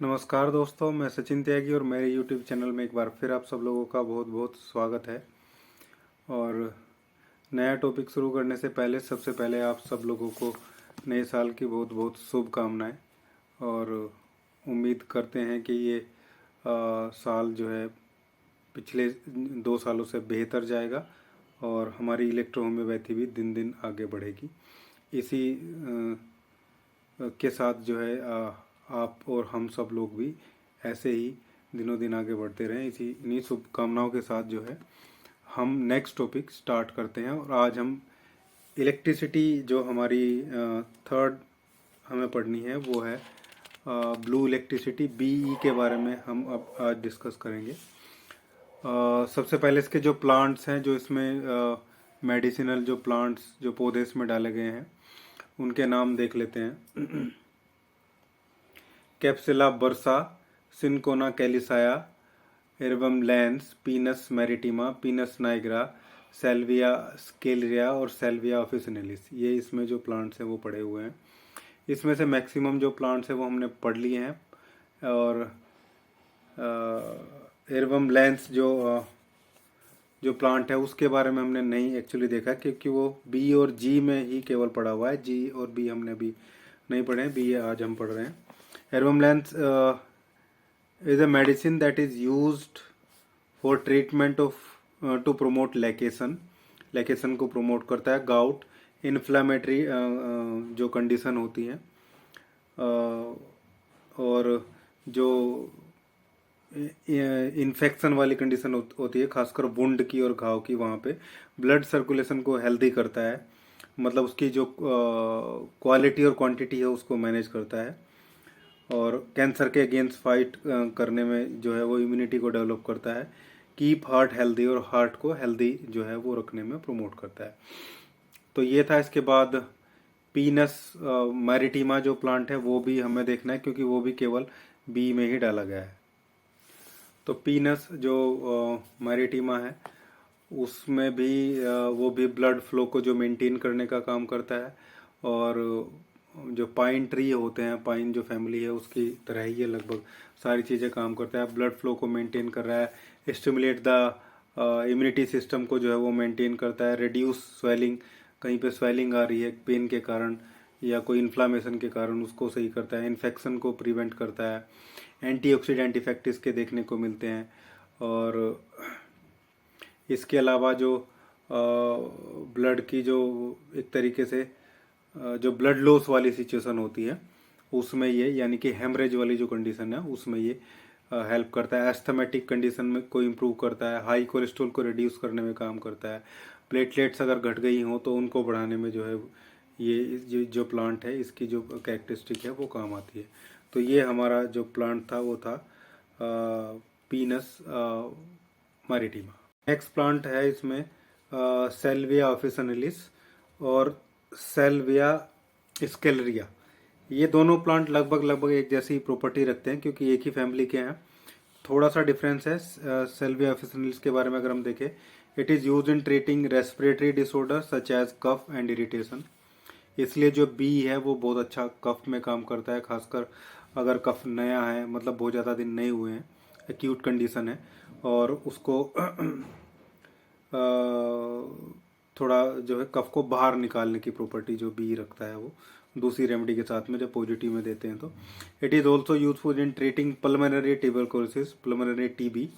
नमस्कार दोस्तों, मैं सचिन त्यागी और मेरे YouTube चैनल में एक बार फिर आप सब लोगों का बहुत बहुत स्वागत है। और नया टॉपिक शुरू करने से पहले सबसे पहले आप सब लोगों को नए साल की बहुत बहुत शुभकामनाएं। और उम्मीद करते हैं कि ये साल जो है पिछले 2 सालों से बेहतर जाएगा और हमारी इलेक्ट्रोहोम्योपैथी भी दिन दिन आगे बढ़ेगी। इसी के साथ जो है आप और हम सब लोग भी ऐसे ही दिनों दिन आगे बढ़ते रहें। इन्हीं शुभकामनाओं के साथ जो है हम नेक्स्ट टॉपिक स्टार्ट करते हैं। और आज हम इलेक्ट्रिसिटी जो हमारी थर्ड हमें पढ़नी है वो है ब्लू इलेक्ट्रिसिटी बीई के बारे में हम अब आज डिस्कस करेंगे। सबसे पहले इसके जो प्लांट्स हैं, जो इसमें मेडिसिनल जो प्लांट्स जो पौधे इसमें डाले गए हैं उनके नाम देख लेते हैं। कैप्सिला बर्सा, सिनकोना कैलिसाया, एरबम लैंस, Pinus maritima, Pinus nigra, Salvia sclarea और सेल्विया ऑफिसिनेलिस, ये इसमें जो प्लांट्स हैं वो पड़े हुए हैं। इसमें से मैक्सिमम जो प्लांट्स हैं वो हमने पढ़ लिए हैं। और एरबम लैंस जो प्लांट है उसके बारे में हमने नहीं एक्चुअली देखा, क्योंकि वो बी और जी में ही केवल पढ़ा हुआ है। जी और बी हमने अभी नहीं पढ़े हैं, बी आज हम पढ़ रहे हैं। एरबम lens is a medicine that is used for treatment of to promote लैकेशन को प्रमोट करता है। गाउट, इन्फ्लामेटरी जो कंडीशन होती है, और जो इन्फेक्शन वाली कंडीशन होती है, खासकर वुंड की और घाव की, वहाँ पे ब्लड सर्कुलेशन को हेल्दी करता है। मतलब उसकी जो क्वालिटी और क्वांटिटी है उसको मैनेज करता है। और कैंसर के अगेंस्ट फाइट करने में जो है वो इम्यूनिटी को डेवलप करता है। कीप हार्ट हेल्दी, और हार्ट को हेल्दी जो है वो रखने में प्रमोट करता है। तो ये था। इसके बाद पीनस मैरिटिमा जो प्लांट है वो भी हमें देखना है, क्योंकि वो भी केवल बी में ही डाला गया है। तो पीनस जो मैरिटिमा है उसमें भी वो भी ब्लड फ्लो को जो मेंटेन करने का काम करता है। और जो पाइन ट्री होते हैं, पाइन जो फैमिली है उसकी तरह ही ये लगभग सारी चीज़ें काम करता है। ब्लड फ्लो को मेंटेन कर रहा है, स्टिमुलेट द इम्यूनिटी सिस्टम को जो है वो मेंटेन करता है। रिड्यूस स्वेलिंग, कहीं पे स्वेलिंग आ रही है पेन के कारण या कोई इन्फ्लामेशन के कारण, उसको सही करता है। इन्फेक्शन को प्रिवेंट करता है। एंटीऑक्सीडेंट इफेक्ट इसके देखने को मिलते हैं। और इसके अलावा जो ब्लड की जो एक तरीके से जो ब्लड लॉस वाली सिचुएशन होती है उसमें ये, यानी कि हेमरेज वाली जो कंडीशन है उसमें ये हेल्प करता है। एस्थमेटिक कंडीशन में को इम्प्रूव करता है। हाई कोलेस्ट्रॉल को रिड्यूस करने में काम करता है। प्लेटलेट्स अगर घट गई हों तो उनको बढ़ाने में जो है ये जो प्लांट है इसकी जो कैरेक्टरिस्टिक है वो काम आती है। तो ये हमारा जो प्लांट था वो था पीनस मैरिटिमा। नेक्स्ट प्लांट है इसमें सेल्विया ऑफिसिनेलिस और सेल्विया स्केलरिया। ये दोनों प्लांट लगभग एक जैसी प्रॉपर्टी रखते हैं, क्योंकि एक ही फैमिली के हैं। थोड़ा सा डिफरेंस है। सेल्विया ऑफिसिनेलिस के बारे में अगर हम देखें, it is use in treating respiratory disorder such as cough and irritation. इसलिए जो बी है वो बहुत अच्छा कफ में काम करता है, खासकर अगर कफ नया है, मतलब बहुत ज़्यादा दिन नहीं हुए हैं, एक्यूट कंडीशन है, और उसको थोड़ा जो है कफ को बाहर निकालने की प्रॉपर्टी जो बी रखता है वो दूसरी रेमेडी के साथ में जब पॉजिटिव में देते हैं तो। It is also useful in treating pulmonary tuberculosis, pulmonary TB,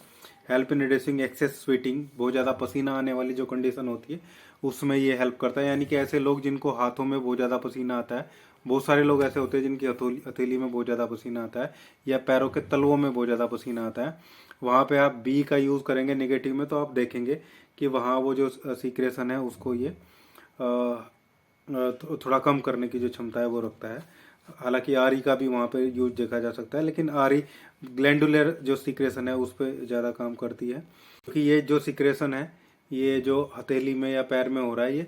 help in reducing excess sweating, बहुत ज़्यादा पसीना आने वाली जो कंडीशन होती है उसमें ये हेल्प करता है। यानी कि ऐसे लोग जिनको हाथों में बहुत ज़्यादा पसीना आता है, बहुत सारे लोग ऐसे होते हैं जिनकी हथेली में बहुत ज़्यादा पसीना आता है या पैरों के तलवों में बहुत ज़्यादा पसीना आता है, वहाँ पे आप बी का यूज़ करेंगे नेगेटिव में तो आप देखेंगे कि वहाँ वो जो सीक्रेशन है उसको ये थोड़ा कम करने की जो क्षमता है वो रखता है। हालांकि आरी का भी वहाँ पे यूज देखा जा सकता है, लेकिन आरी ग्लैंडुलर जो सीक्रेशन है उस पर ज़्यादा काम करती है, क्योंकि ये जो सीक्रेशन है ये जो हथेली में या पैर में हो रहा है ये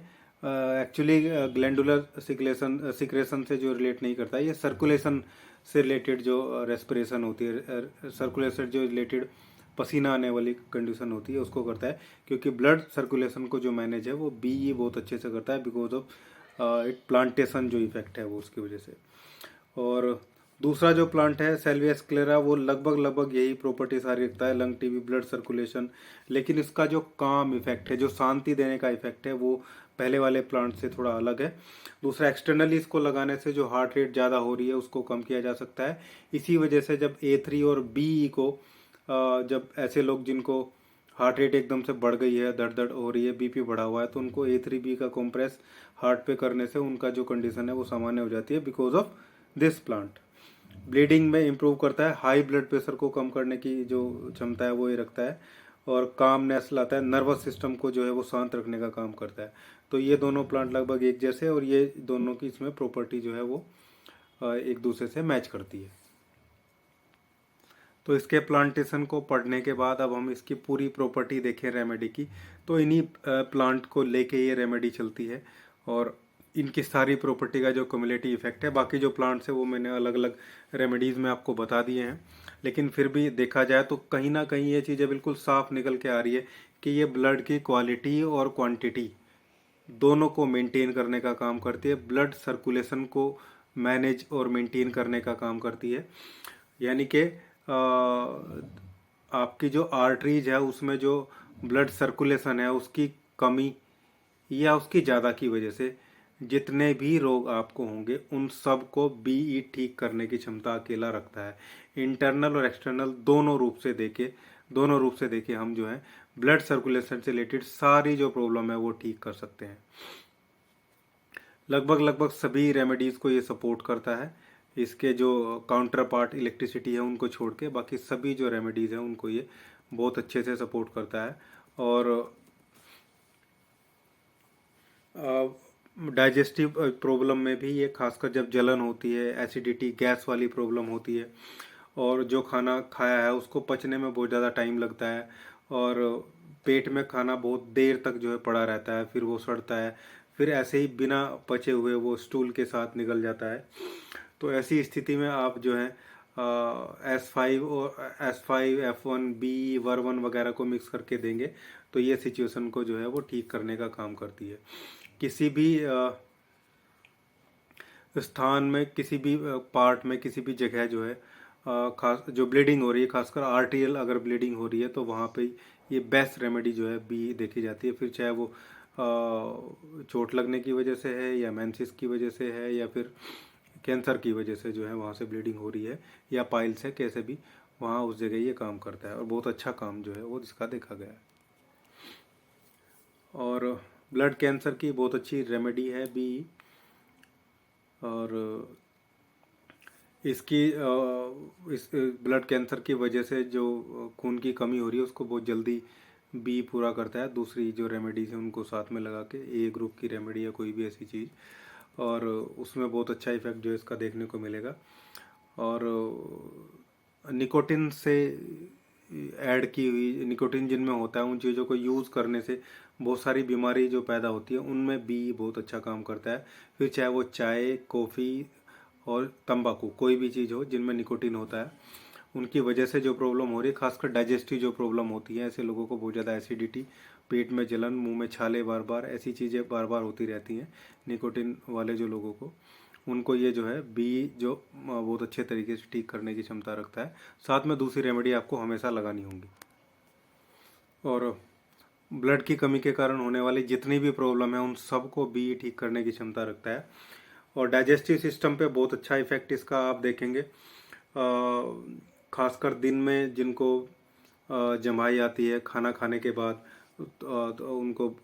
एक्चुअली ग्लैंडुलर सीक्रेशन से जो रिलेट नहीं करता है, ये सर्कुलेशन से रिलेटेड जो रेस्पिरेशन होती है, सर्कुलेशन जो रिलेटेड पसीना आने वाली कंडीशन होती है उसको करता है। क्योंकि ब्लड सर्कुलेशन को जो मैनेज है वो बी ये बहुत अच्छे से करता है, बिकॉज ऑफ इट प्लांटेशन जो इफेक्ट है वो उसकी वजह से। और दूसरा जो प्लांट है सेल्विया स्क्लेरा, वो लगभग यही प्रॉपर्टी सारी रखता है, लंग टीबी, ब्लड सर्कुलेशन, लेकिन इसका जो काम इफेक्ट है, जो शांति देने का इफेक्ट है, वो पहले वाले प्लांट से थोड़ा अलग है। दूसरा, एक्सटर्नली इसको लगाने से जो हार्ट रेट ज़्यादा हो रही है उसको कम किया जा सकता है। इसी वजह से जब A3 और BE को जब ऐसे लोग जिनको हार्ट रेट एकदम से बढ़ गई है, दर्द दर्द हो रही है, BP बढ़ा हुआ है, तो उनको A3B का कॉम्प्रेस हार्ट पे करने से उनका जो कंडीशन है वो सामान्य हो जाती है because of this plant. Bleeding में इम्प्रूव करता है, हाई ब्लड प्रेशर को कम करने की जो क्षमता है वो ये रखता है, और कामनेस लाता है, नर्वस सिस्टम को जो है वो शांत रखने का काम करता है। तो ये दोनों प्लांट लगभग एक जैसे, और ये दोनों की इसमें प्रॉपर्टी जो है वो एक दूसरे से मैच करती है। तो इसके प्लांटेशन को पढ़ने के बाद अब हम इसकी पूरी प्रॉपर्टी देखें रेमेडी की, तो इन्हीं प्लांट को लेके ये रेमेडी चलती है, और इनकी सारी प्रॉपर्टी का जो कम्युलेटिव इफेक्ट है, बाकी जो प्लांट्स है वो मैंने अलग अलग रेमेडीज़ में आपको बता दिए हैं, लेकिन फिर भी देखा जाए तो कहीं ना कहीं ये चीज़ें बिल्कुल साफ निकल के आ रही है कि ये ब्लड की क्वालिटी और क्वांटिटी दोनों को मेंटेन करने का काम करती है, ब्लड सर्कुलेशन को मैनेज और मेंटेन करने का काम करती है। यानी कि आपकी जो आर्टरीज है उसमें जो ब्लड सर्कुलेशन है उसकी कमी या उसकी ज़्यादा की वजह से जितने भी रोग आपको होंगे उन सब को BE ठीक करने की क्षमता अकेला रखता है। इंटरनल और एक्सटर्नल दोनों रूप से देखे हम जो है ब्लड सर्कुलेशन से रिलेटेड सारी जो प्रॉब्लम है वो ठीक कर सकते हैं। लगभग सभी रेमेडीज़ को ये सपोर्ट करता है। इसके जो काउंटर पार्ट इलेक्ट्रिसिटी है उनको छोड़ के बाकी सभी जो रेमेडीज़ हैं उनको ये बहुत अच्छे से सपोर्ट करता है। और डाइजेस्टिव प्रॉब्लम में भी ये खासकर जब जलन होती है, एसिडिटी, गैस वाली प्रॉब्लम होती है, और जो खाना खाया है उसको पचने में बहुत ज़्यादा टाइम लगता है, और पेट में खाना बहुत देर तक जो है पड़ा रहता है, फिर वो सड़ता है, फिर ऐसे ही बिना पचे हुए वो स्टूल के साथ निकल जाता है। तो ऐसी स्थिति में आप जो है S5 और S5 F1B वर्वन वगैरह को मिक्स करके देंगे तो ये सिचुएशन को जो है वो ठीक करने का काम करती है। किसी भी स्थान में, किसी भी पार्ट में, किसी भी जगह जो है खास जो ब्लीडिंग हो रही है, खासकर आर्टियल अगर ब्लीडिंग हो रही है तो वहाँ पे ये बेस्ट रेमेडी जो है बी देखी जाती है। फिर चाहे वो चोट लगने की वजह से है, या मेंसिस की वजह से है, या फिर कैंसर की वजह से जो है वहाँ से ब्लीडिंग हो रही है, या पाइल्स है, कैसे भी वहाँ उस जगह ये काम करता है, और बहुत अच्छा काम जो है वो इसका देखा गया है। और ब्लड कैंसर की बहुत अच्छी रेमेडी है बी। और इसकी इस ब्लड कैंसर की वजह से जो खून की कमी हो रही है उसको बहुत जल्दी बी पूरा करता है। दूसरी जो रेमेडीज हैं उनको साथ में लगा के, ए ग्रुप की रेमेडी या कोई भी ऐसी चीज़, और उसमें बहुत अच्छा इफेक्ट जो है इसका देखने को मिलेगा। और निकोटिन से ऐड की हुई, निकोटिन जिनमें होता है उन चीज़ों को यूज़ करने से बहुत सारी बीमारी जो पैदा होती है उनमें बी बहुत अच्छा काम करता है। फिर चाहे वो चाय, कॉफ़ी और तंबाकू, कोई भी चीज़ हो जिनमें निकोटिन होता है, उनकी वजह से जो प्रॉब्लम हो रही है, खासकर डाइजेस्टिव जो प्रॉब्लम होती है, ऐसे लोगों को बहुत ज़्यादा एसिडिटी, पेट में जलन, मुंह में छाले बार बार, ऐसी चीज़ें बार बार होती रहती हैं निकोटिन वाले जो लोगों को, उनको ये जो है बी जो बहुत अच्छे तरीके से ठीक करने की क्षमता रखता है। साथ में दूसरी रेमेडी आपको हमेशा लगानी होंगी। और ब्लड की कमी के कारण होने वाली जितनी भी प्रॉब्लम है उन सब को बी ठीक करने की क्षमता रखता है। और डाइजेस्टिव सिस्टम पे बहुत अच्छा इफेक्ट इसका आप देखेंगे, खासकर दिन में जिनको जमाई आती है खाना खाने के बाद, तो उनको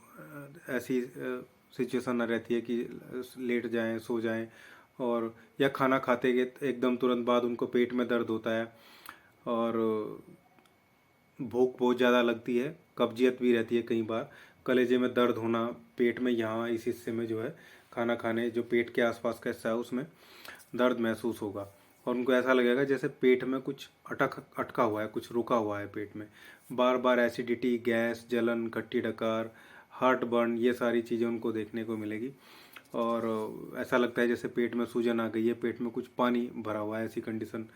ऐसी सिचुएशन रहती है कि लेट जाएं, सो जाएं, और या खाना खाते के एकदम तुरंत बाद उनको पेट में दर्द होता है, और भूख बहुत ज़्यादा लगती है, कब्जियत भी रहती है, कई बार कलेजे में दर्द होना, पेट में यहाँ इस हिस्से में जो है खाना खाने जो पेट के आसपास का हिस्सा है उसमें दर्द महसूस होगा, और उनको ऐसा लगेगा जैसे पेट में कुछ अटका हुआ है, कुछ रुका हुआ है पेट में। बार बार एसिडिटी, गैस, जलन, खट्टी डकार, हार्ट बर्न, ये सारी चीज़ें उनको देखने को मिलेगी। और ऐसा लगता है जैसे पेट में सूजन आ गई है, पेट में कुछ पानी भरा हुआ है, ऐसी कंडीशन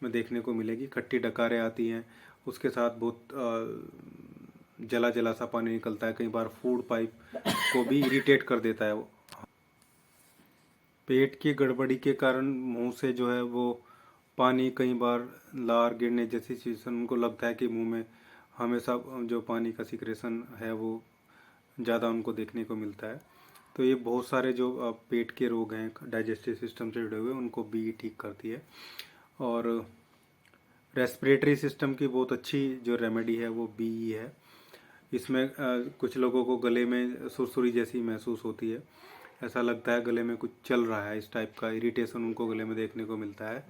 में देखने को मिलेगी। खट्टी डकारें आती हैं, उसके साथ बहुत जला जला सा पानी निकलता है, कई बार फूड पाइप को भी इरिटेट कर देता है वो। पेट की गड़बड़ी के कारण मुंह से जो है वो पानी कई बार लार गिरने जैसी सिचुएशन, उनको लगता है कि मुंह में हमेशा जो पानी का सिक्रेशन है वो ज़्यादा उनको देखने को मिलता है। तो ये बहुत सारे जो पेट के रोग हैं डाइजेस्टिव सिस्टम से जुड़े हुए, उनको बी ठीक करती है। और रेस्पिरेटरी सिस्टम की बहुत अच्छी जो रेमेडी है वो बी है। इसमें कुछ लोगों को गले में सुरसुरी जैसी महसूस होती है, ऐसा लगता है गले में कुछ चल रहा है, इस टाइप का इरिटेशन उनको गले में देखने को मिलता है।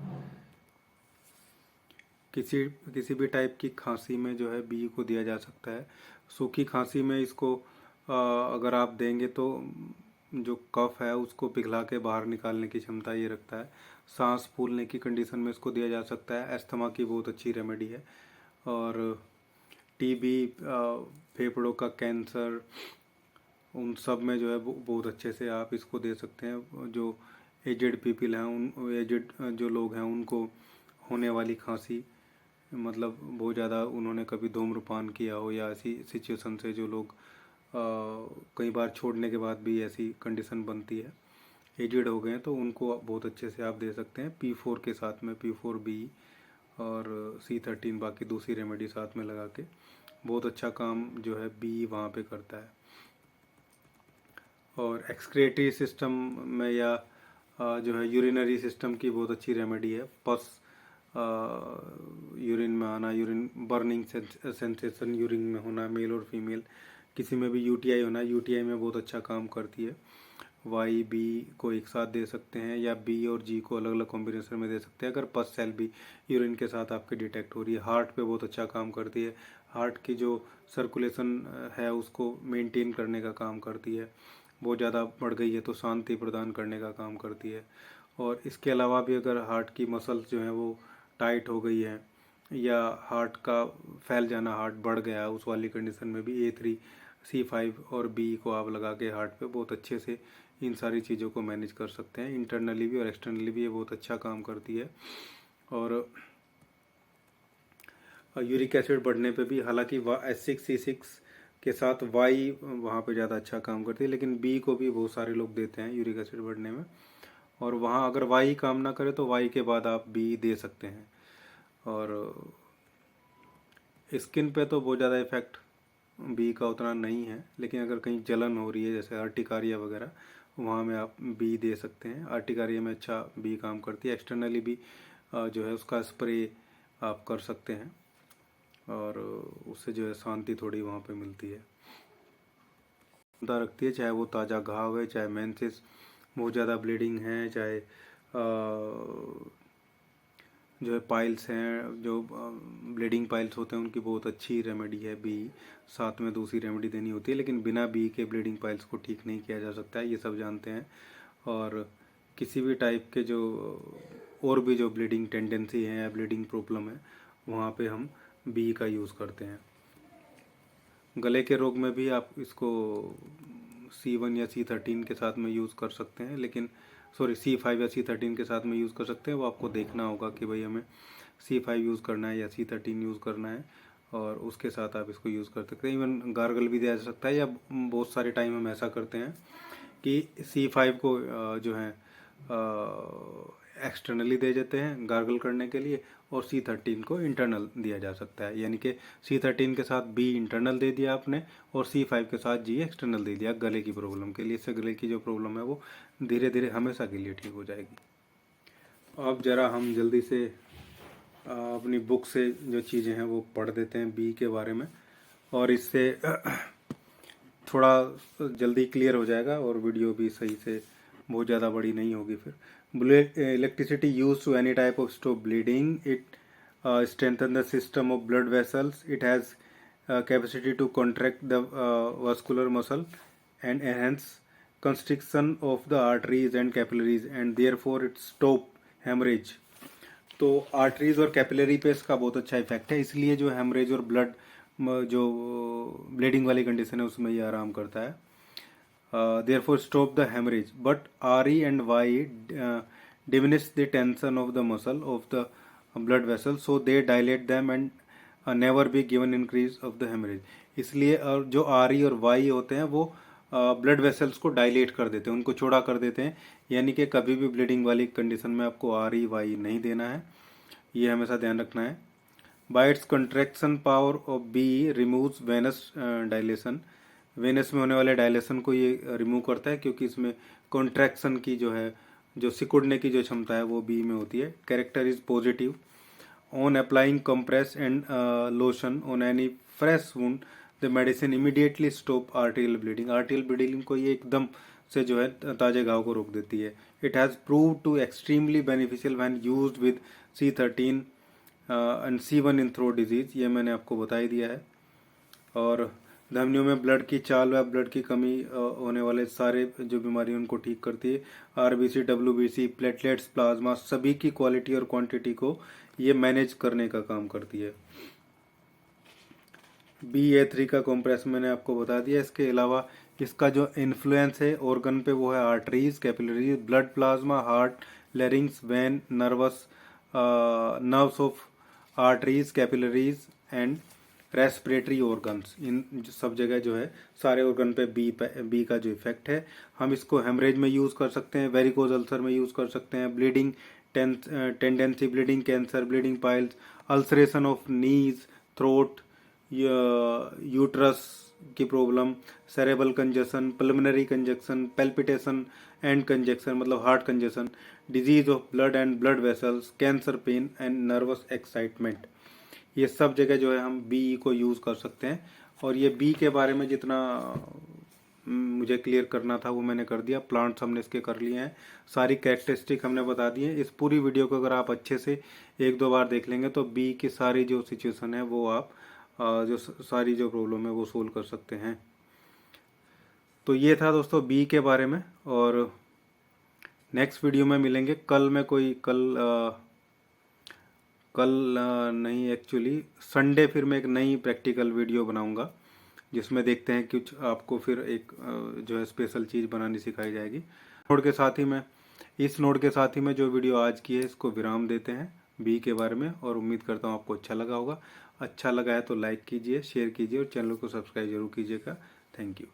किसी किसी भी टाइप की खांसी में जो है बी को दिया जा सकता है। सूखी खांसी में इसको अगर आप देंगे तो जो कफ है उसको पिघला के बाहर निकालने की क्षमता ये रखता है। सांस फूलने की कंडीशन में इसको दिया जा सकता है। अस्थमा की बहुत अच्छी रेमेडी है। और टीबी, फेफड़ों का कैंसर, उन सब में जो है बहुत अच्छे से आप इसको दे सकते हैं। जो एजेड पीपल हैं, उन एजेड जो लोग हैं, उनको होने वाली खांसी, मतलब बहुत ज़्यादा उन्होंने कभी धूम्रपान किया हो या ऐसी सिचुएशन से जो लोग कई बार छोड़ने के बाद भी ऐसी कंडीशन बनती है, एजेड हो गए हैं, तो उनको बहुत अच्छे से आप दे सकते हैं P4 के साथ में, P4B और C13 बाकी दूसरी रेमेडी साथ में लगा के बहुत अच्छा काम जो है बी वहाँ पे करता है। और एक्सक्रेटरी सिस्टम में या जो है यूरिनरी सिस्टम की बहुत अच्छी रेमेडी है। पस यूरिन में आना, यूरिन बर्निंग सेंसेशन यूरिन में होना, मेल और फीमेल किसी में भी यूटीआई होना, यूटीआई में बहुत अच्छा काम करती है। वाई बी को एक साथ दे सकते हैं या बी और जी को अलग अलग कॉम्बिनेशन में दे सकते हैं अगर पस सेल भी यूरिन के साथ आपके डिटेक्ट हो रही है। हार्ट पे बहुत अच्छा काम करती है। हार्ट की जो सर्कुलेशन है उसको मेंटेन करने का काम करती है। बहुत ज़्यादा बढ़ गई है तो शांति प्रदान करने का काम करती है। और इसके अलावा भी अगर हार्ट की मसल्स जो हैं वो टाइट हो गई है या हार्ट का फैल जाना, हार्ट बढ़ गया, उस वाली कंडीशन में भी A3, C5 और B को आप लगा के हार्ट पे बहुत अच्छे से इन सारी चीज़ों को मैनेज कर सकते हैं। इंटरनली भी और एक्सटर्नली भी ये बहुत अच्छा काम करती है। और यूरिक एसिड बढ़ने पे भी, हालांकि H6C6 के साथ वाई वहाँ पे ज़्यादा अच्छा काम करती है, लेकिन बी को भी बहुत सारे लोग देते हैं यूरिक एसिड बढ़ने में। और वहाँ अगर वाई काम ना करे तो वाई के बाद आप बी दे सकते हैं। और स्किन पे तो बहुत ज़्यादा इफेक्ट बी का उतना नहीं है, लेकिन अगर कहीं जलन हो रही है जैसे अर्टिकारिया वगैरह, वहाँ में आप बी दे सकते हैं। अर्टिकारिया में अच्छा बी काम करती है। एक्सटर्नली भी जो है उसका स्प्रे आप कर सकते हैं और उससे जो है शांति थोड़ी वहाँ पे मिलती है, रखती है। चाहे वो ताज़ा घाव है, चाहे मेंसेस बहुत ज़्यादा ब्लीडिंग है, चाहे जो है पाइल्स हैं, जो ब्लीडिंग पाइल्स होते हैं, उनकी बहुत अच्छी रेमेडी है बी। साथ में दूसरी रेमेडी देनी होती है, लेकिन बिना बी के ब्लीडिंग पाइल्स को ठीक नहीं किया जा सकता है, ये सब जानते हैं। और किसी भी टाइप के जो और भी जो ब्लीडिंग टेंडेंसी है या ब्लीडिंग प्रॉब्लम है, वहाँ पे हम बी का यूज़ करते हैं। गले के रोग में भी आप इसको C1 या C13 के साथ में यूज़ कर सकते हैं, लेकिन C5 या C13 के साथ में यूज़ कर सकते हैं। वो आपको देखना होगा कि भाई हमें C5 यूज़ करना है या C13 यूज़ करना है, और उसके साथ आप इसको यूज़ कर सकते हैं। इवन गार्गल भी दिया जा सकता है, या बहुत सारे टाइम हम ऐसा करते हैं कि C5 को जो है एक्सटर्नली दे देते हैं गार्गल करने के लिए, और C13 को इंटरनल दिया जा सकता है। यानी कि C13 के साथ B इंटरनल दे दिया आपने और C5 के साथ G एक्सटर्नल दे दिया गले की प्रॉब्लम के लिए। इससे गले की जो प्रॉब्लम है वो धीरे धीरे हमेशा के लिए ठीक हो जाएगी। अब ज़रा हम जल्दी से अपनी बुक से जो चीज़ें हैं वो पढ़ देते हैं बी के बारे में, और इससे थोड़ा जल्दी क्लियर हो जाएगा और वीडियो भी सही से बहुत ज़्यादा बड़ी नहीं होगी। फिर electricity used to any type of stop bleeding. It strengthen the system of blood vessels. It has capacity to contract the vascular muscle and enhance constriction of the arteries and capillaries, and therefore it stop hemorrhage. तो arteries और capillary पे इसका बहुत अच्छा effect है, इसलिए जो haemorrhage और ब्लड जो ब्लीडिंग वाली कंडीशन है उसमें ये आराम करता है। therefore stop the hemorrhage, but RE and YE diminish the tension of the muscle of the blood vessels, so they dilate them and never be given increase of the hemorrhage. इसलिए और जो RE और YE होते हैं वो blood vessels को dilate कर देते हैं, उनको चौड़ा कर देते हैं, यानी कि कभी भी ब्लीडिंग वाली कंडीशन में आपको RE YE नहीं देना है। ये हमेशा ध्यान रखना है। By its contraction power of B removes venous dilation, venous में होने वाले डायलेशन को ये रिमूव करता है, क्योंकि इसमें कॉन्ट्रैक्शन की जो है, जो सिकुड़ने की जो क्षमता है वो बी में होती है। Character is positive. On applying compress and lotion on any fresh wound, the medicine immediately stop arterial bleeding। arterial bleeding को ये एकदम से जो है ताजे घाव को रोक देती है। it has proved to extremely beneficial when used with C13 and C1 in throat disease, ये मैंने आपको बता ही दिया है। और धमनियों में ब्लड की चाल व ब्लड की कमी होने वाले सारे जो बीमारी उनको ठीक करती है। आरबीसी, डब्ल्यूबीसी, प्लेटलेट्स, प्लाज्मा, सभी की क्वालिटी और क्वांटिटी को ये मैनेज करने का काम करती है। BA3 का कॉम्प्रेस मैंने आपको बता दिया। इसके अलावा इसका जो इन्फ्लुएंस है ऑर्गन पे वो है arteries, capillaries, blood plasma, heart, larynx, vein, nerves of arteries, capillaries and respiratory organs, इन सब जगह जो है सारे ऑर्गन पे बी का जो इफेक्ट है। हम इसको हेमरेज में यूज़ कर सकते हैं, वेरिकोज अल्सर में यूज़ कर सकते हैं, bleeding tendency, bleeding cancer, bleeding piles, ulceration of knees, throat, uterus की problem, cerebral congestion, pulmonary congestion, palpitation and congestion मतलब heart congestion, disease of blood and blood vessels, cancer, pain and nervous excitement, ये सब जगह जो है हम B को use कर सकते हैं। और ये बी के बारे में जितना मुझे क्लियर करना था वो मैंने कर दिया। प्लांट्स हमने इसके कर लिए हैं, सारी कैरेक्टरिस्टिक हमने बता दी है। इस पूरी वीडियो को अगर आप अच्छे से एक दो बार देख लेंगे तो बी की सारी जो सिचुएशन है वो आप जो सारी जो प्रॉब्लम है वो सोल्व कर सकते हैं। तो ये था दोस्तों बी के बारे में। और नेक्स्ट वीडियो में मिलेंगे। कल नहीं, एक्चुअली संडे फिर मैं एक नई प्रैक्टिकल वीडियो बनाऊंगा जिसमें देखते हैं कुछ आपको फिर एक जो है स्पेशल चीज़ बनानी सिखाई जाएगी। इस नोट के साथ ही मैं जो वीडियो आज की है इसको विराम देते हैं बी के बारे में। और उम्मीद करता हूँ आपको अच्छा लगा होगा। अच्छा लगा है तो लाइक कीजिए, शेयर कीजिए और चैनल को सब्सक्राइब जरूर कीजिएगा। Thank you.